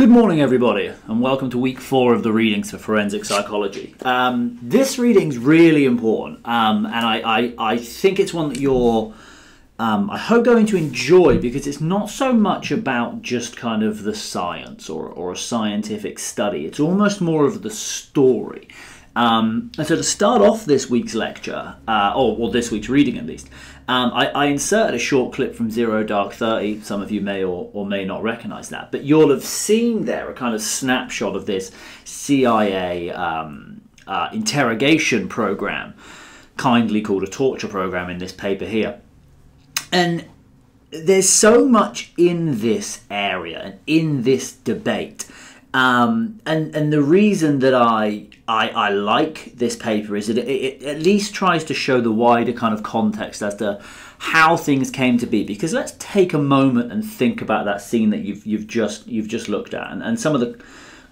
Good morning, everybody, and welcome to week 4 of the readings for forensic psychology. This reading's really important, and I think it's one that you're, I hope, going to enjoy, because it's not so much about just kind of the science or a scientific study. It's almost more of the story. And so to start off this week's lecture, or this week's reading at least, I inserted a short clip from Zero Dark 30. Some of you may or may not recognize that, but you'll have seen there a kind of snapshot of this CIA interrogation program, kindly called a torture program in this paper here. And there's so much in this area and in this debate. And the reason that I like this paper is that it at least tries to show the wider kind of context as to how things came to be. Because let's take a moment and think about that scene that you've just looked at, and some of the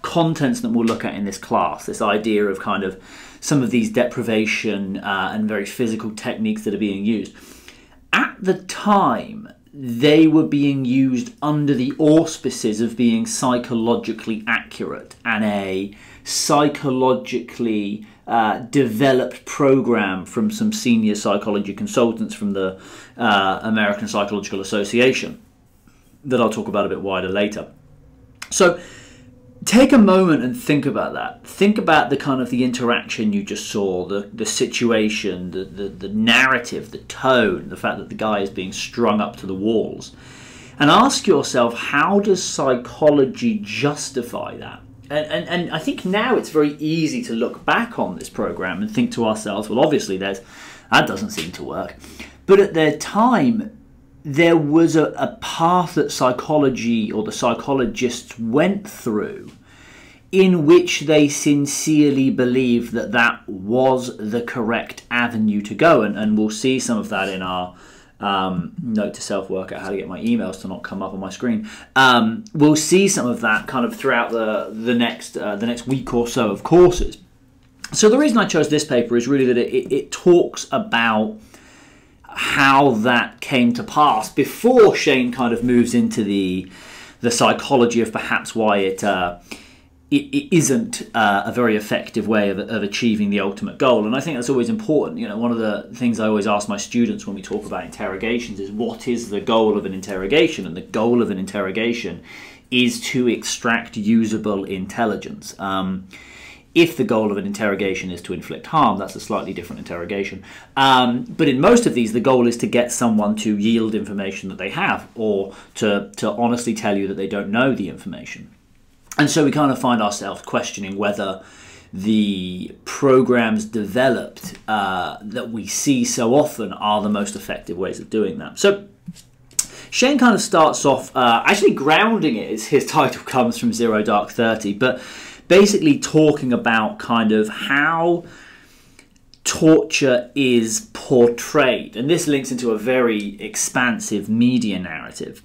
contents that we'll look at in this class. This idea of kind of some of these deprivation and very physical techniques that are being used at the time. They were being used under the auspices of being psychologically accurate and a psychologically developed program from some senior psychology consultants from the American Psychological Association that I'll talk about a bit wider later. So take a moment and think about that. Think about the kind of the interaction you just saw, the situation, the narrative, the tone, the fact that the guy is being strung up to the walls. And ask yourself, how does psychology justify that? And I think now it's very easy to look back on this program and think to ourselves, well, obviously that doesn't seem to work. But at their time, there was a path that psychology or the psychologists went through in which they sincerely believed that that was the correct avenue to go. And we'll see some of that in our note to self work out how to get my emails to not come up on my screen. We'll see some of that kind of throughout the next week or so of courses. So the reason I chose this paper is really that it talks about how that came to pass before Shane kind of moves into the psychology of perhaps why it isn't a very effective way of achieving the ultimate goal. And I think that's always important. You know, one of the things I always ask my students when we talk about interrogations is, what is the goal of an interrogation? And the goal of an interrogation is to extract usable intelligence. If the goal of an interrogation is to inflict harm, that's a slightly different interrogation. But in most of these, the goal is to get someone to yield information that they have, or to honestly tell you that they don't know the information. And so we kind of find ourselves questioning whether the programs developed that we see so often are the most effective ways of doing that. So Shane kind of starts off, actually grounding it, his title comes from Zero Dark 30, but basically talking about kind of how torture is portrayed. And this links into a very expansive media narrative.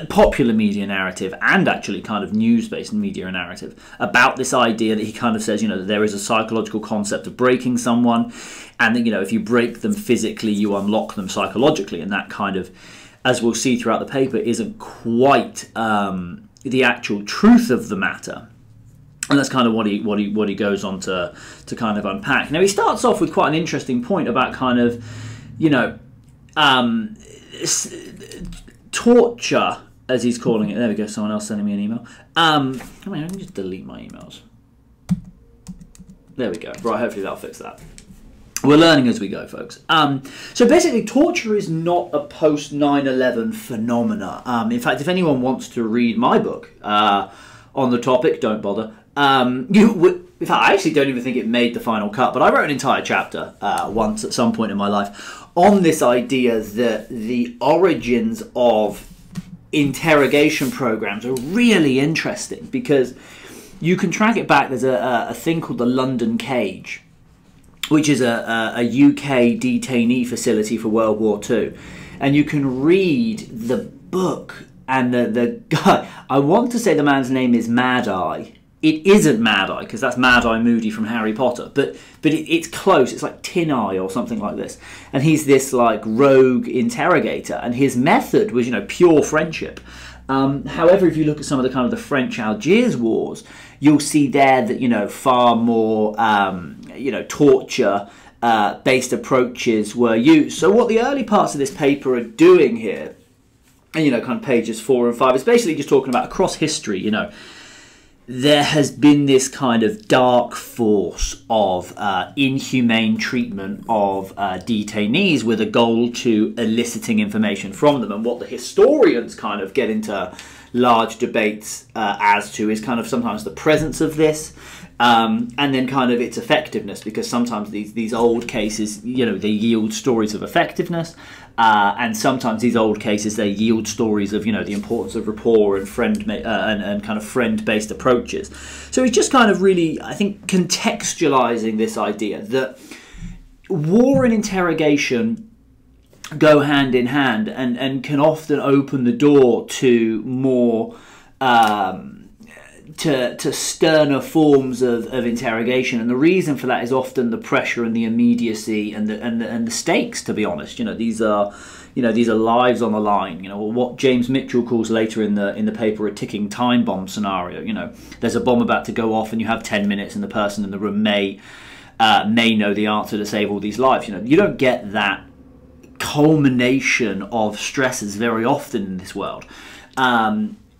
Popular media narrative, and actually kind of news-based media narrative, about this idea that he kind of says, you know, that there is a psychological concept of breaking someone, and that, you know, if you break them physically, you unlock them psychologically, and that kind of, as we'll see throughout the paper, isn't quite the actual truth of the matter. And that's kind of what he goes on to kind of unpack. Now he starts off with quite an interesting point about kind of, you know, torture, as he's calling it. There we go, someone else sending me an email. I mean, I can just delete my emails. There we go. Right, hopefully that'll fix that. We're learning as we go, folks. So basically, torture is not a post-9/11 phenomena. In fact, if anyone wants to read my book on the topic, don't bother. In fact, I actually don't even think it made the final cut, but I wrote an entire chapter once at some point in my life on this idea that the origins of interrogation programs are really interesting, because you can track it back. There's a thing called the London Cage, which is a UK detainee facility for World War II. And you can read the book, and the guy, I want to say the man's name is Mad Eye. It isn't Mad Eye, because that's Mad Eye Moody from Harry Potter, but it's close. It's like Tin Eye or something like this. And he's this like rogue interrogator, and his method was, you know, pure friendship. However, if you look at some of the kind of the French Algiers wars, you'll see there that, you know, far more, you know, torture based approaches were used. So what the early parts of this paper are doing here, and, you know, kind of pages 4 and 5, is basically just talking about across history, you know, there has been this kind of dark force of inhumane treatment of detainees with a goal to eliciting information from them. And what the historians kind of get into large debates as to is kind of sometimes the presence of this and then kind of its effectiveness, because sometimes these old cases, you know, they yield stories of effectiveness, and sometimes these old cases, they yield stories of, you know, the importance of rapport and and kind of friend-based approaches. So it's just kind of really, I think, contextualizing this idea that war and interrogation go hand in hand and can often open the door to more to sterner forms of interrogation, and the reason for that is often the pressure and the immediacy and the stakes. To be honest, you know, these are lives on the line. You know, what James Mitchell calls later in the paper a ticking time bomb scenario. You know, there's a bomb about to go off, and you have 10 minutes, and the person in the room may know the answer to save all these lives. You know, you don't get that culmination of stresses very often in this world.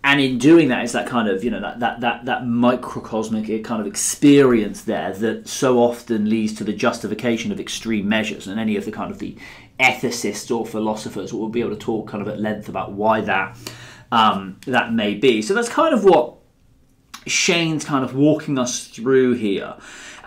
And in doing that, it's that kind of, you know, that microcosmic kind of experience there that so often leads to the justification of extreme measures. And any of the kind of the ethicists or philosophers will be able to talk kind of at length about why that may be. So that's kind of what Shane's kind of walking us through here.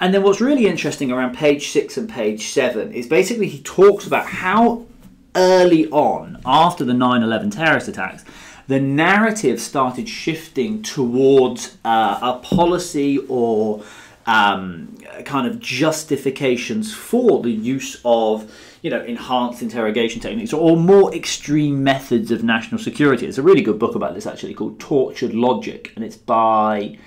And then what's really interesting around page 6 and page 7 is basically he talks about how early on, after the 9/11 terrorist attacks, the narrative started shifting towards a policy or kind of justifications for the use of, you know, enhanced interrogation techniques or more extreme methods of national security. There's a really good book about this actually called Tortured Logic, and it's by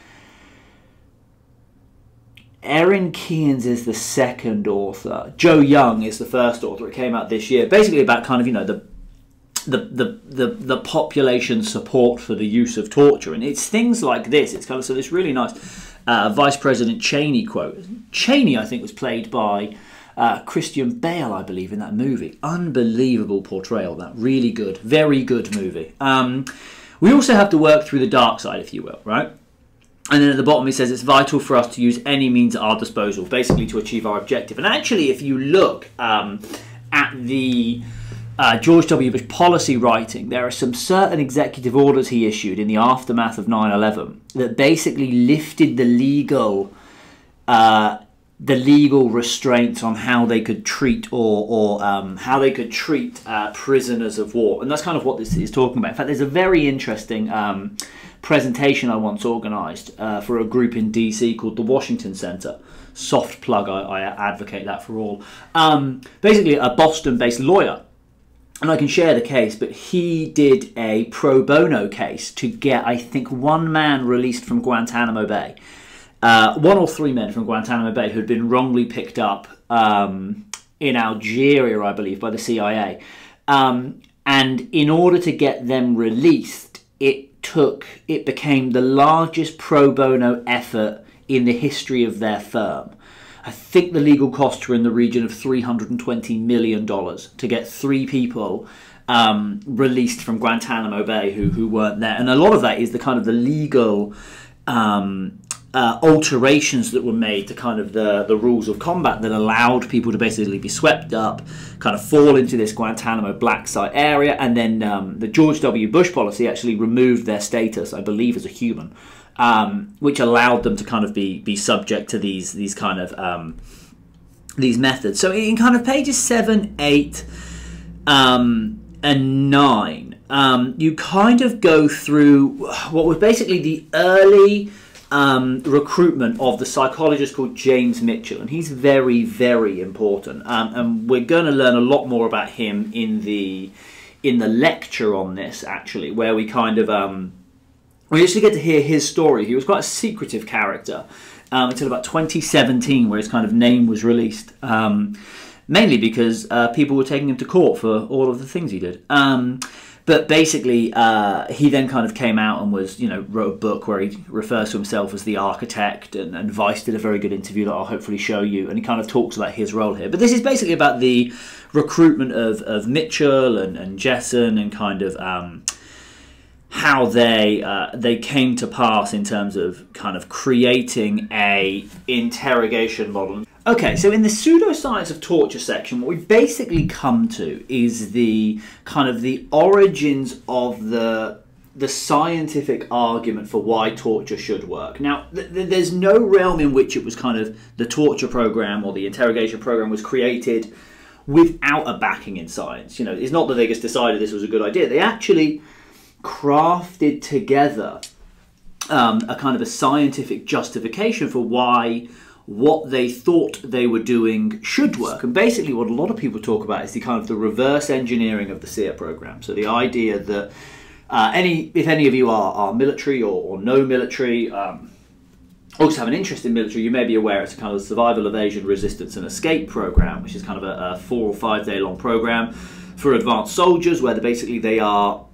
Erin Keynes is the second author. Joe Young is the first author. It came out this year, basically about kind of, you know, the population support for the use of torture. And it's things like this. It's kind of, so this really nice Vice President Cheney quote. Cheney, I think, was played by Christian Bale, I believe, in that movie. Unbelievable portrayal, that. Really good. Very good movie. We also have to work through the dark side, if you will, right? And then at the bottom he says it's vital for us to use any means at our disposal, basically to achieve our objective. And actually, if you look at the George W. Bush policy writing, there are some certain executive orders he issued in the aftermath of 9/11 that basically lifted the legal restraints on how they could treat or how they could treat prisoners of war. And that's kind of what this is talking about. In fact, there's a very interesting presentation I once organised for a group in DC called the Washington Center. Soft plug, I advocate that for all. Basically, a Boston-based lawyer. And I can share the case, but he did a pro bono case to get, I think, one man released from Guantanamo Bay. One or three men from Guantanamo Bay who had been wrongly picked up in Algeria, I believe, by the CIA. And in order to get them released, it became the largest pro bono effort in the history of their firm. I think the legal costs were in the region of $320 million to get 3 people released from Guantanamo Bay who weren't there. And a lot of that is the kind of the legal alterations that were made to kind of the rules of combat that allowed people to basically be swept up, kind of fall into this Guantanamo black site area. And then the George W. Bush policy actually removed their status, I believe, as a human. Which allowed them to kind of be subject to these kind of these methods. So in kind of pages 7, 8, and 9, you kind of go through what was basically the early recruitment of the psychologist called James Mitchell, and he's very, very important. And we're going to learn a lot more about him in the lecture on this, actually, where we kind of we actually get to hear his story. He was quite a secretive character until about 2017, where his kind of name was released, mainly because people were taking him to court for all of the things he did. But basically, he then kind of came out and was, wrote a book where he refers to himself as the architect, and Vice did a very good interview that I'll hopefully show you, and he kind of talks about his role here. But this is basically about the recruitment of Mitchell and Jessen, and kind of how they came to pass in terms of kind of creating a interrogation model. Okay, so in the pseudoscience of torture section, what we basically come to is the kind of the origins of the scientific argument for why torture should work. Now, there's no realm in which it was kind of the torture program or the interrogation program was created without a backing in science. It's not that they just decided this was a good idea. They actually crafted together a kind of a scientific justification for why what they thought they were doing should work. And basically what a lot of people talk about is the kind of the reverse engineering of the SERE program. So the idea that if any of you are military or no military, also have an interest in military, you may be aware it's a kind of survival, evasion, resistance and escape program, which is kind of a 4 or 5 day long program for advanced soldiers, where they are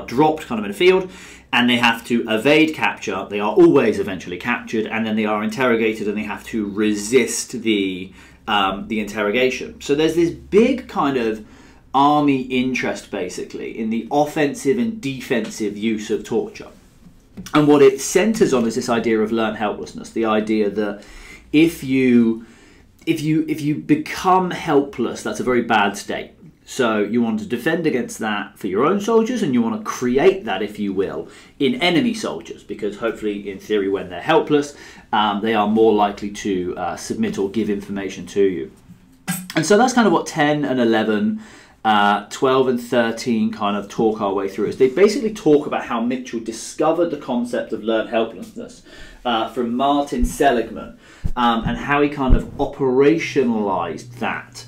dropped kind of in a field, and they have to evade capture. They are always eventually captured, and then they are interrogated, and they have to resist the interrogation. So there's this big kind of army interest, basically, in the offensive and defensive use of torture. And what it centers on is this idea of learned helplessness, the idea that if you become helpless, that's a very bad state. So you want to defend against that for your own soldiers, and you want to create that, if you will, in enemy soldiers, because hopefully, in theory, when they're helpless, they are more likely to submit or give information to you. And so that's kind of what 10 and 11, 12 and 13 kind of talk our way through. Is they basically talk about how Mitchell discovered the concept of learned helplessness from Martin Seligman, and how he kind of operationalized that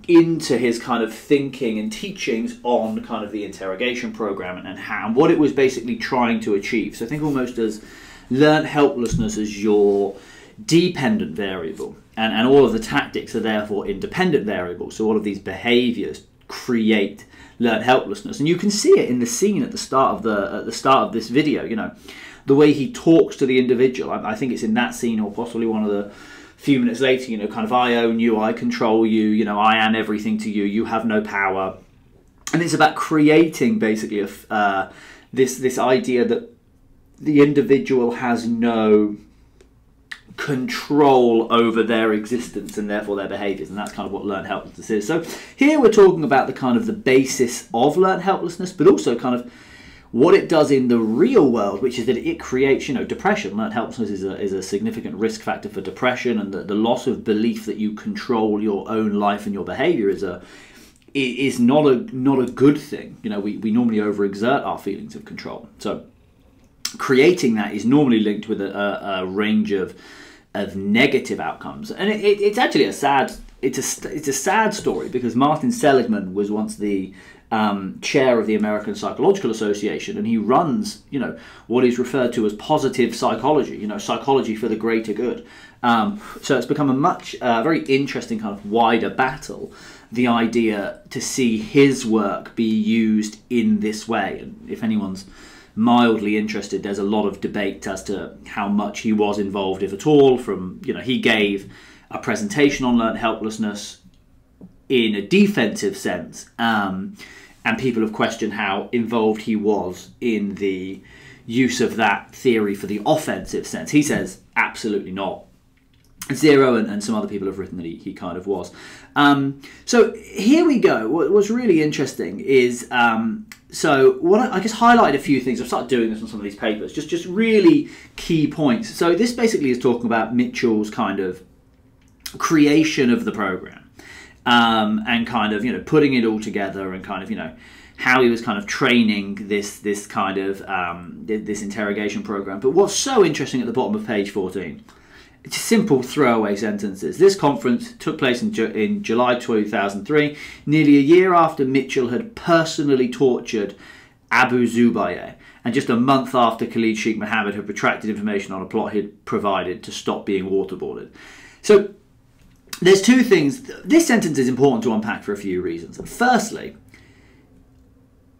into his kind of thinking and teachings on kind of the interrogation program, and what it was basically trying to achieve. So think almost as learned helplessness as your dependent variable, and all of the tactics are therefore independent variables. So all of these behaviors create learned helplessness, and you can see it in the scene at the start of this video. The way he talks to the individual. I think it's in that scene, or possibly one of the few minutes later, kind of, I own you, I control you, I am everything to you, you have no power. And it's about creating basically this idea that the individual has no control over their existence and therefore their behaviors, and that's kind of what learned helplessness is. So here we're talking about the kind of the basis of learned helplessness, but also kind of what it does in the real world, which is that it creates, depression. Learned helplessness is a significant risk factor for depression, and the loss of belief that you control your own life and your behavior is not a good thing. We normally overexert our feelings of control. So creating that is normally linked with a range of negative outcomes, and it's actually a sad story, because Martin Seligman was once the chair of the American Psychological Association, and he runs, what is referred to as positive psychology, psychology for the greater good. So it's become a very interesting kind of wider battle, the idea to see his work be used in this way. And if anyone's mildly interested, there's a lot of debate as to how much he was involved, if at all. From, he gave a presentation on learned helplessness in a defensive sense, and people have questioned how involved he was in the use of that theory for the offensive sense. He says absolutely not. Zero and some other people have written that he kind of was. So here we go. What's really interesting is, so what I guess highlight a few things. I've started doing this on some of these papers, just really key points. So this basically is talking about Mitchell's kind of creation of the program. And kind of, putting it all together, and kind of, how he was kind of training this kind of, this interrogation program. But what's so interesting at the bottom of page 14, it's simple throwaway sentences. This conference took place in July 2003, nearly a year after Mitchell had personally tortured Abu Zubayr, and just a month after Khalid Sheikh Mohammed had retracted information on a plot he'd provided to stop being waterboarded. So there's two things. This sentence is important to unpack for a few reasons. Firstly,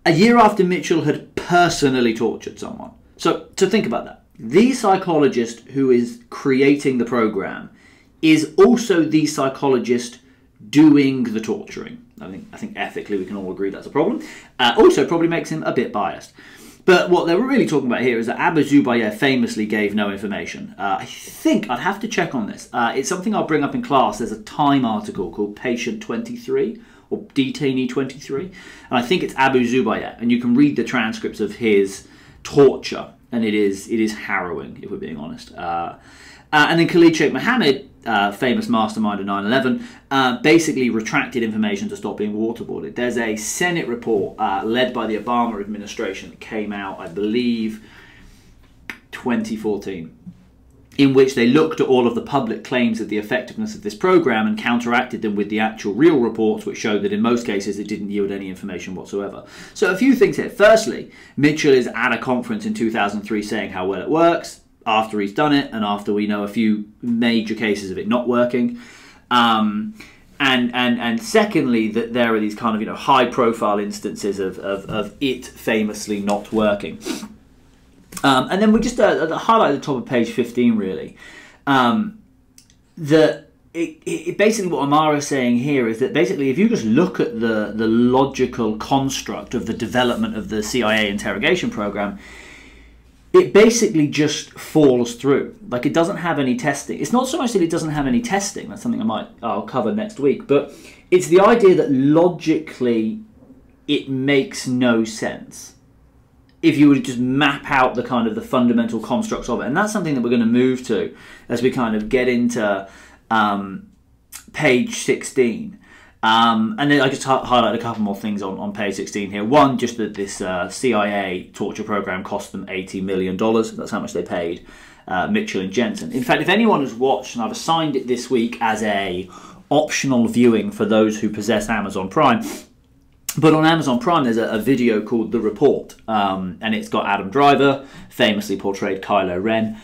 a year after Mitchell had personally tortured someone. So think about that. The psychologist who is creating the program is also the psychologist doing the torturing. I think ethically we can all agree that's a problem. Also probably makes him a bit biased. But what they're really talking about here is that Abu Zubayr famously gave no information. I think I'd have to check on this. It's something I'll bring up in class. There's a Time article called Patient 23 or Detainee 23. And I think it's Abu Zubayr. And you can read the transcripts of his torture. And it is harrowing, if we're being honest. And then Khalid Sheikh Mohammed, famous mastermind of 9/11, basically retracted information to stop being waterboarded. There's a Senate report led by the Obama administration that came out, I believe, 2014, in which they looked at all of the public claims of the effectiveness of this program and counteracted them with the actual real reports, which showed that in most cases it didn't yield any information whatsoever. So a few things here. Firstly, Mitchell is at a conference in 2003 saying how well it works, after he's done it and after we know a few major cases of it not working. And secondly, that there are these kind of high profile instances of it famously not working. And then we just highlight at the top of page 15 really. Basically what Amara is saying here is that basically if you just look at the logical construct of the development of the CIA interrogation program, it basically just falls through. Like, it doesn't have any testing. It's not so much that it doesn't have any testing. That's something I'll cover next week. But it's the idea that logically it makes no sense if you were to just map out the kind of the fundamental constructs of it. And that's something that we're going to move to as we kind of get into page 16. And then I just highlight a couple more things on page 16 here. One, just that this CIA torture program cost them $80 million. That's how much they paid Mitchell and Jensen. In fact, if anyone has watched, and I've assigned it this week as a optional viewing for those who possess Amazon Prime, but on Amazon Prime there's a video called The Report, and it's got Adam Driver, famously portrayed Kylo Ren,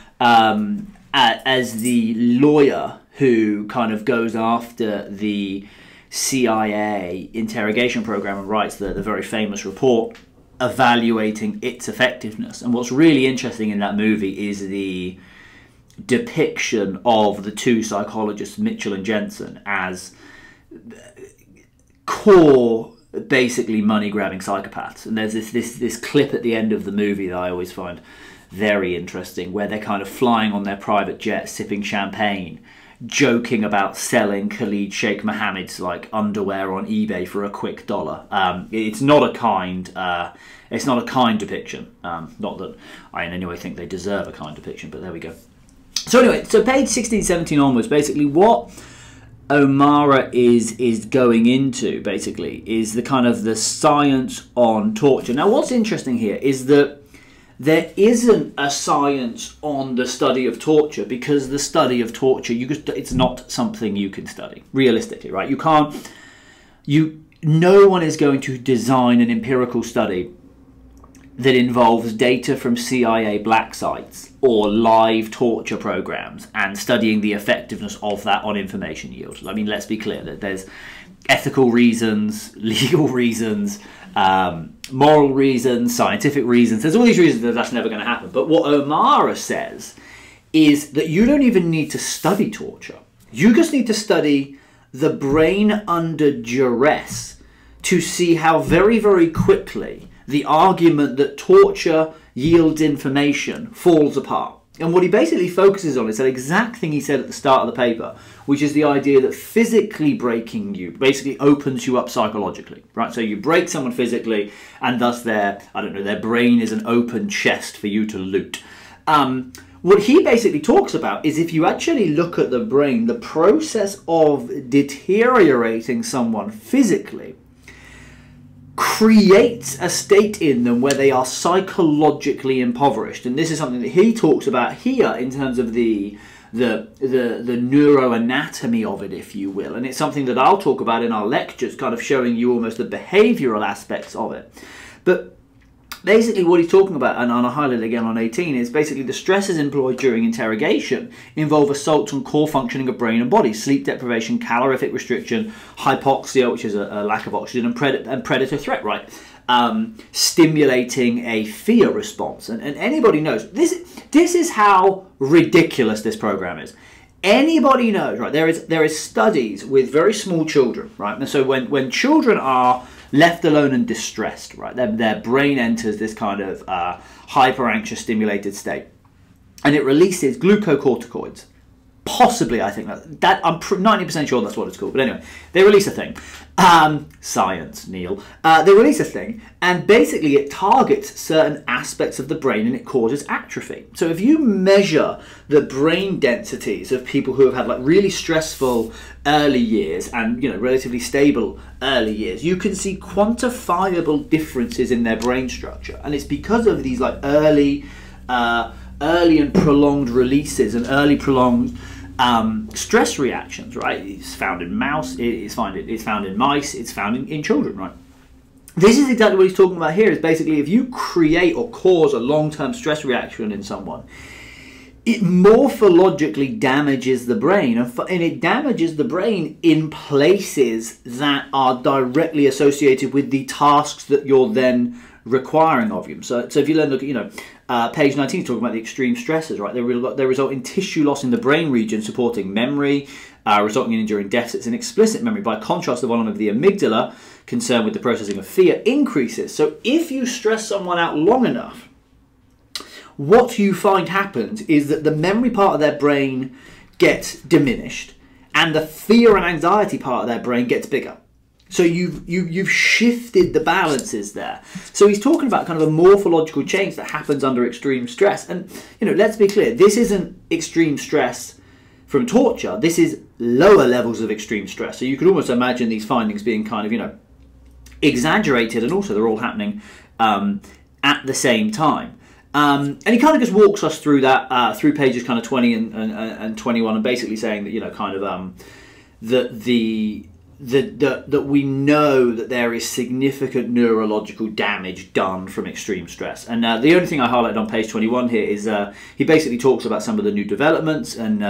as the lawyer who kind of goes after the CIA interrogation program and writes the very famous report evaluating its effectiveness. And what's really interesting in that movie is the depiction of the two psychologists, Mitchell and Jensen, as core, basically money-grabbing psychopaths. And there's this clip at the end of the movie that I always find very interesting, where they're kind of flying on their private jet, sipping champagne, joking about selling Khalid Sheikh Mohammed's like underwear on eBay for a quick $1. It's not a kind depiction. Not that I in any way think they deserve a kind depiction, but there we go. So anyway, so page 16, 17 onwards, basically what O'Mara is going into basically is the kind of the science on torture. Now, what's interesting here is that there isn't a science on the study of torture, because the study of torture, it's not something you can study realistically, right? No one is going to design an empirical study that involves data from CIA black sites or live torture programs and studying the effectiveness of that on information yield. I mean, let's be clear that there's ethical reasons, legal reasons, moral reasons, scientific reasons. There's all these reasons that that's never going to happen. But what O'Mara says is that you don't even need to study torture. You just need to study the brain under duress to see how very, very quickly the argument that torture yields information falls apart. And what he basically focuses on is that exact thing he said at the start of the paper, which is the idea that physically breaking you basically opens you up psychologically, right? So you break someone physically, and thus their brain is an open chest for you to loot. What he basically talks about is if you actually look at the brain, the process of deteriorating someone physically creates a state in them where they are psychologically impoverished. And this is something that he talks about here in terms of the neuroanatomy of it, if you will. And it's something that I'll talk about in our lectures, kind of showing you almost the behavioural aspects of it. But basically what he's talking about, and I'll highlight it again on 18, is basically the stresses employed during interrogation involve assaults on core functioning of brain and body, sleep deprivation, calorific restriction, hypoxia, which is a lack of oxygen, and predator threat, right? stimulating a fear response. And anybody knows, this is how ridiculous this program is. Anybody knows, right? There is studies with very small children, right? And so when children are left alone and distressed, right, their brain enters this kind of hyper anxious stimulated state, and it releases glucocorticoids. Possibly, I think that I'm 90% sure that's what it's called. But anyway, they release a thing. Science, Neil. They release a thing, and basically it targets certain aspects of the brain and it causes atrophy. So if you measure the brain densities of people who have had like really stressful early years and relatively stable early years, you can see quantifiable differences in their brain structure, and it's because of these like early and prolonged releases and early prolonged stress reactions, right? It's found in mouse, it's found in mice, it's found in children, right? This is exactly what he's talking about here, is basically if you create or cause a long-term stress reaction in someone, it morphologically damages the brain, and it damages the brain in places that are directly associated with the tasks that you're then requiring of you. So if you then look at, page 19 is talking about the extreme stresses, right? They result in tissue loss in the brain region supporting memory, resulting in enduring deficits in explicit memory. By contrast, the volume of the amygdala, concerned with the processing of fear, increases. So if you stress someone out long enough, what you find happens is that the memory part of their brain gets diminished and the fear and anxiety part of their brain gets bigger. So you've shifted the balances there. So he's talking about kind of a morphological change that happens under extreme stress. And let's be clear, this isn't extreme stress from torture. This is lower levels of extreme stress. So you could almost imagine these findings being kind of exaggerated, and also they're all happening at the same time. And he kind of just walks us through that through pages kind of 20 and 21, and basically saying that that we know that there is significant neurological damage done from extreme stress. And the only thing I highlighted on page 21 here is he basically talks about some of the new developments and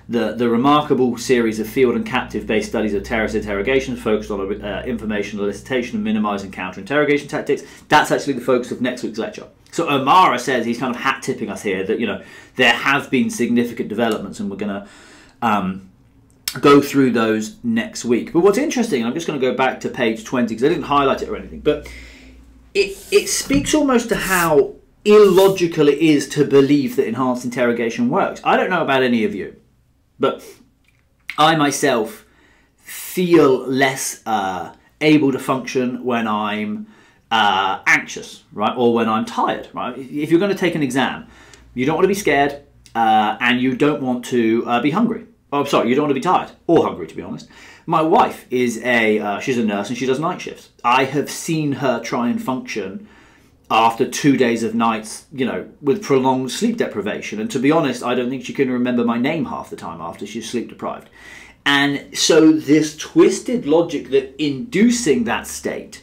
the remarkable series of field and captive-based studies of terrorist interrogations focused on information elicitation and minimising counter-interrogation tactics. That's actually the focus of next week's lecture. So O'Mara says, he's kind of hat-tipping us here, that there have been significant developments, and we're going to go through those next week. But what's interesting, I'm just going to go back to page 20 because I didn't highlight it or anything, but it speaks almost to how illogical it is to believe that enhanced interrogation works. I don't know about any of you, but I myself feel less able to function when I'm anxious, right, or when I'm tired, right? If you're going to take an exam, you don't want to be scared and you don't want to be hungry. Oh, sorry, you don't want to be tired or hungry, to be honest. My wife is she's a nurse and she does night shifts. I have seen her try and function after 2 days of nights, with prolonged sleep deprivation. And to be honest, I don't think she can remember my name half the time after she's sleep deprived. And so this twisted logic that inducing that state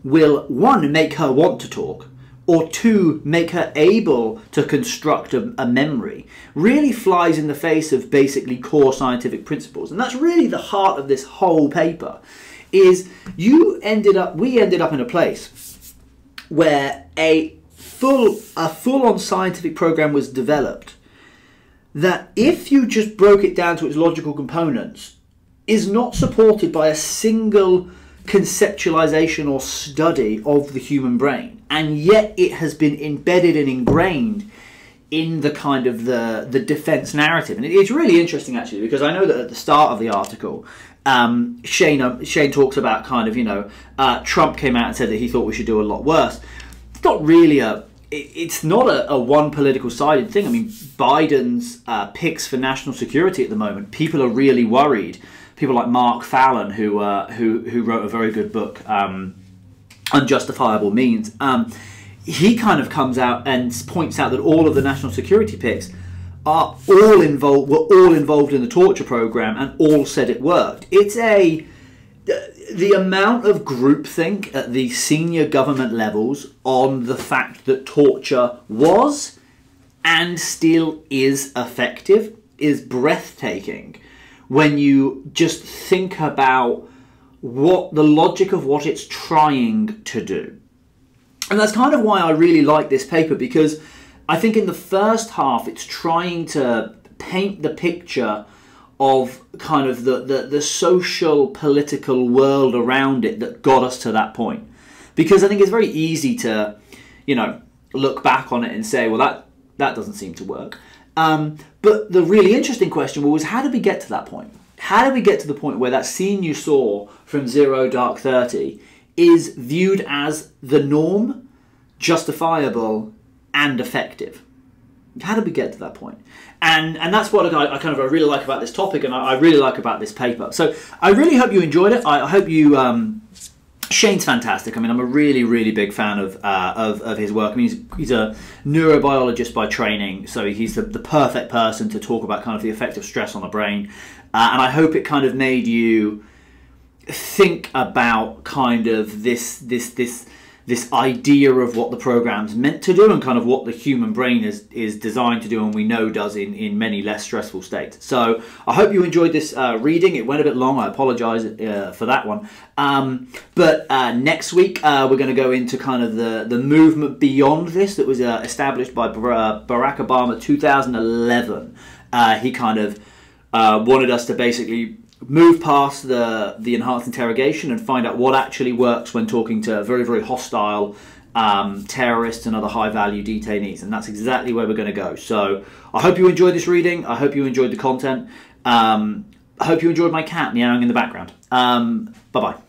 will, one, make her want to talk, or two, make her able to construct a memory, really flies in the face of basically core scientific principles. And that's really the heart of this whole paper, is we ended up in a place where a full-on scientific program was developed that, if you just broke it down to its logical components, is not supported by a single conceptualization or study of the human brain. And yet it has been embedded and ingrained in the kind of the defense narrative. And it's really interesting, actually, because I know that at the start of the article, Shane talks about kind of, Trump came out and said that he thought we should do a lot worse. It's not really it's not a one political sided thing. I mean, Biden's picks for national security at the moment, people are really worried. People like Mark Fallon, who wrote a very good book, Unjustifiable Means, he kind of comes out and points out that all of the national security picks were all involved in the torture program and all said it worked. It's the amount of groupthink at the senior government levels on the fact that torture was and still is effective is breathtaking when you just think about what the logic of what it's trying to do. And that's kind of why I really like this paper, because I think in the first half it's trying to paint the picture of kind of the social, political world around it that got us to that point. Because I think it's very easy to, you know, look back on it and say, well, that doesn't seem to work. But the really interesting question was, how did we get to that point? How did we get to the point where that scene you saw from Zero Dark 30 is viewed as the norm, justifiable, and effective? How did we get to that point? And that's what I kind of really like about this topic, and I really like about this paper. So I really hope you enjoyed it. I hope you... Shane's fantastic. I mean, I'm a really, really big fan of his work. I mean, he's a neurobiologist by training, so he's the perfect person to talk about kind of the effect of stress on the brain. And I hope it kind of made you think about kind of this idea of what the program's meant to do and kind of what the human brain is designed to do, and we know does in many less stressful states. So I hope you enjoyed this reading. It went a bit long. I apologize for that one. But next week we're going to go into kind of the movement beyond this that was established by Barack Obama 2011. He kind of wanted us to basically move past the enhanced interrogation and find out what actually works when talking to very, very hostile terrorists and other high-value detainees. And that's exactly where we're going to go. So I hope you enjoyed this reading. I hope you enjoyed the content. I hope you enjoyed my cat meowing in the background. Bye-bye.